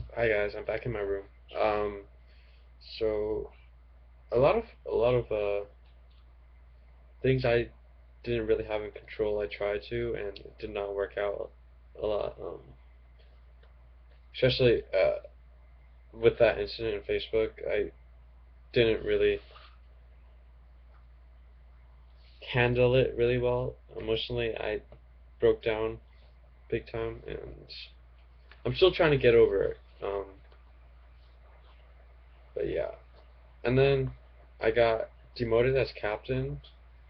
Hi guys, I'm back in my room. Um, so a lot of things I didn't really have in control. I tried to, and it did not work out a lot. Especially with that incident in Facebook, I didn't really handle it really well emotionally. I broke down big time, and I'm still trying to get over it. But yeah, and then I got demoted as captain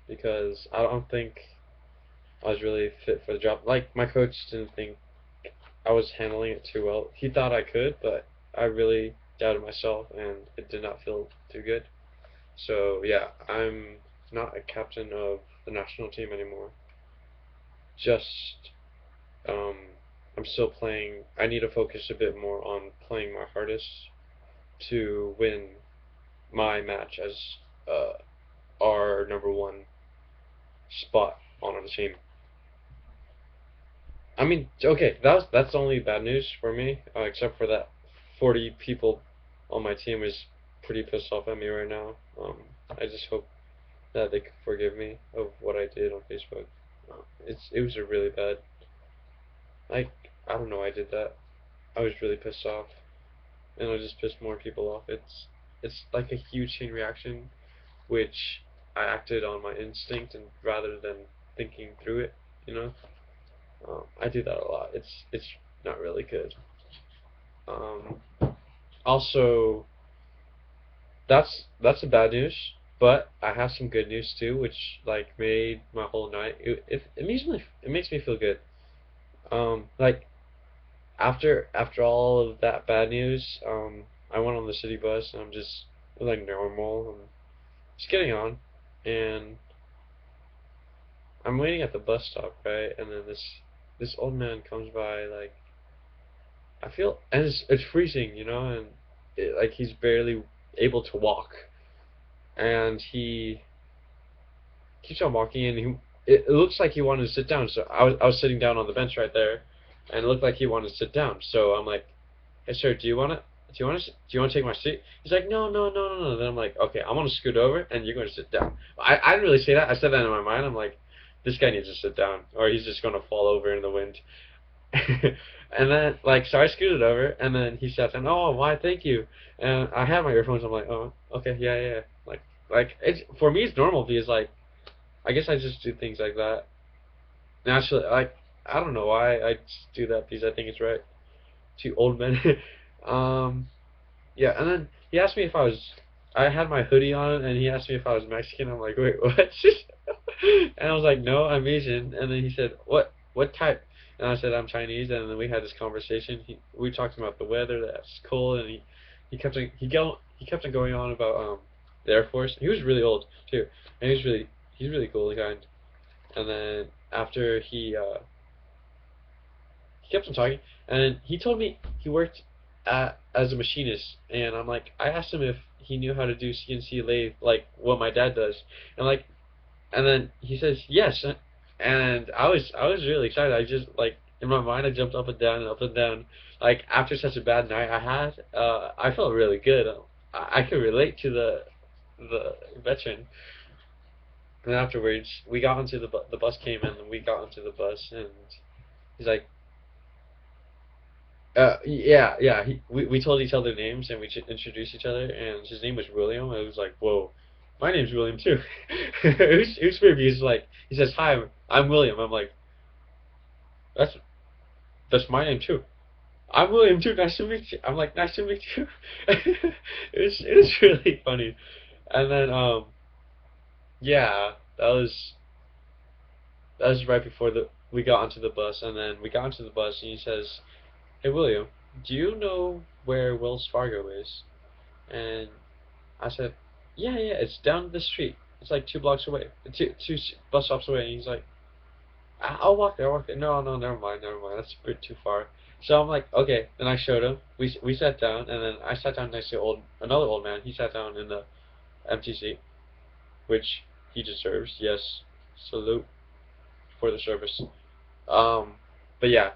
because I don't think I was really fit for the job. Like, my coach didn't think I was handling it too well. He thought I could, but I really doubted myself, and it did not feel too good. So yeah, I'm not a captain of the national team anymore. Just um, I'm still playing. I need to focus a bit more on playing my hardest to win my match as uh, our number one spot on the team. I mean, okay, that's only bad news for me, except for that 40 people on my team is pretty pissed off at me right now. I just hope that they could forgive me of what I did on Facebook. It was a really bad, like, I don't know, I did that. I was really pissed off, and I just pissed more people off. It's like a huge chain reaction, which I acted on my instinct and rather than thinking through it, you know. I do that a lot. It's not really good. Um, Also, that's the bad news, but I have some good news too, which like made my whole night. It makes me feel good. Like after all of that bad news, I went on the city bus and I'm just like normal. I'm just getting on, and I'm waiting at the bus stop, right? And then this old man comes by, like I feel, and it's freezing, and like he's barely able to walk, and he keeps on walking, and it looks like he wanted to sit down. So I was sitting down on the bench right there, and it looked like he wanted to sit down. So I'm like, "Hey sir, do you want to take my seat?" He's like, "No, no, no, no, no." Then I'm like, "Okay, I'm gonna scoot over, and you're gonna sit down." I didn't really say that. I said that in my mind. I'm like, "This guy needs to sit down, or he's just gonna fall over in the wind." And then like so I scooted over, and then he sat down. "Oh, why? Thank you." And I had my earphones. I'm like, "Oh, okay, yeah, yeah, yeah." Like it's for me it's normal because like I guess I just do things like that naturally. Like I don't know why I just do that because I think it's right. Two old men. um, yeah, and then he asked me if I was. I had my hoodie on, and he asked me if I was Mexican. I'm like, wait, what? And I was like, no, I'm Asian. And then he said, what type? And I said, I'm Chinese. And then we had this conversation. We talked about the weather, that it's cold, and he kept on going on about the Air Force. He was really old too, and he's really cool, kind. And then after he kept on talking, and he told me he worked as a machinist, and I'm like, I asked him if he knew how to do CNC lathe like what my dad does, and like, and then he says yes, and I was really excited. I just like in my mind I jumped up and down. Like after such a bad night I had, I felt really good. I could relate to the veteran. And afterwards, we got onto the bus came in, and we got onto the bus, and he's like, yeah, yeah. We told each other names, and we introduced each other, and his name was William. And it was like, whoa, my name's William too. It was weird because like he says, "Hi, I'm William." I'm like, that's my name too. I'm William too. Nice to meet you. I'm like, nice to meet you. It was really funny. And then yeah, that was right before the we got onto the bus, and then we got onto the bus, and he says, "Hey William, do you know where Wells Fargo is?" And I said, "Yeah, yeah, it's down the street. It's like 2 blocks away, two bus stops away." And he's like, "I'll walk there. I'll walk there." No, no, never mind, never mind. That's a bit too far. So I'm like, okay. Then I showed him. We sat down, and then I sat down next to another old man. He sat down in the empty seat, which he deserves. Yes, salute for the service. Um, but yeah,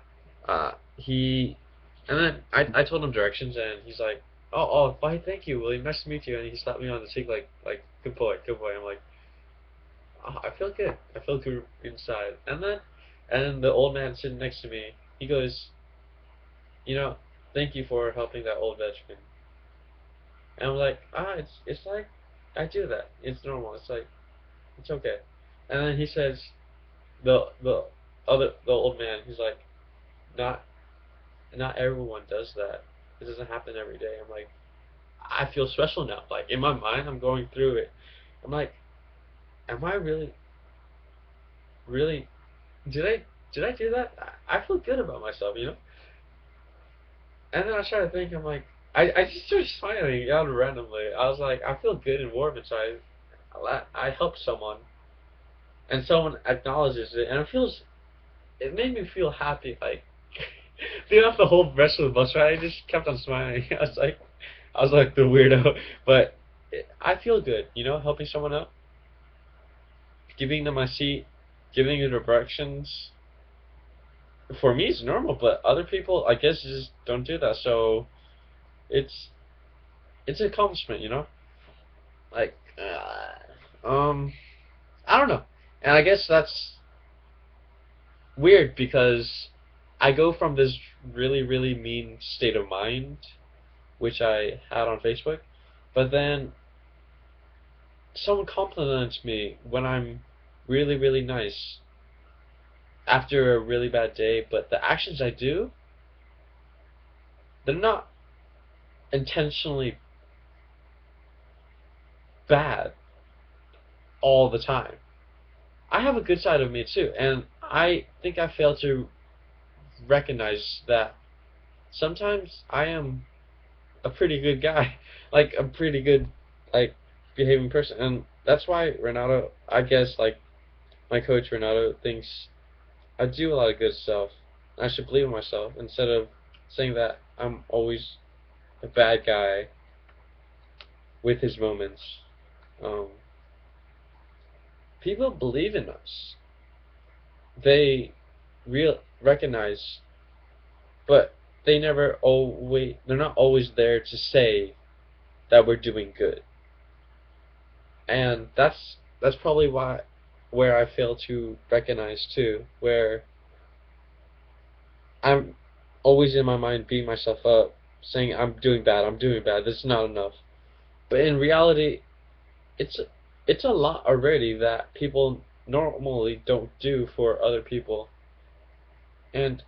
he. And then I told him directions, and he's like, oh, why, thank you, William, nice to meet you. And he slapped me on the cheek like, good boy, good boy. I'm like, oh, I feel good. I feel good inside. And then the old man sitting next to me, he goes, you know, thank you for helping that old veteran. And I'm like, it's like, I do that. It's normal. It's like, it's okay. And then he says, the old man, he's like, not not everyone does that. It doesn't happen every day. I'm like, I feel special now. Like in my mind, I'm going through it. I'm like, am I really? Did I do that? I feel good about myself, you know. And then I started thinking, I'm like, I just started smiling out randomly. I was like, I feel good and warm inside. I helped someone, and someone acknowledges it, and it made me feel happy. Like throughout the whole rest of the bus ride, I just kept on smiling. I was like the weirdo, but I feel good, you know, helping someone out, giving them my seat, giving them directions. For me, it's normal, but other people, I guess, just don't do that. So it's it's an accomplishment, you know. Like, I don't know, and I guess that's weird because I go from this really mean state of mind, which I had on Facebook, but then someone compliments me when I'm really nice after a really bad day, but the actions I do, they're not intentionally bad all the time. I have a good side of me too, and I think I fail to recognize that sometimes I am a pretty good guy, like a pretty good, like, behaving person, and that's why Renato, I guess, like my coach Renato thinks I do a lot of good stuff. I should believe in myself instead of saying that I'm always a bad guy with his moments. Um, People believe in us. They real recognize, but they're not always there to say that we're doing good. And that's probably why where I fail to recognize too, where I'm always in my mind beating myself up, saying I'm doing bad, this is not enough. But in reality, it's it's a lot already that people normally don't do for other people. And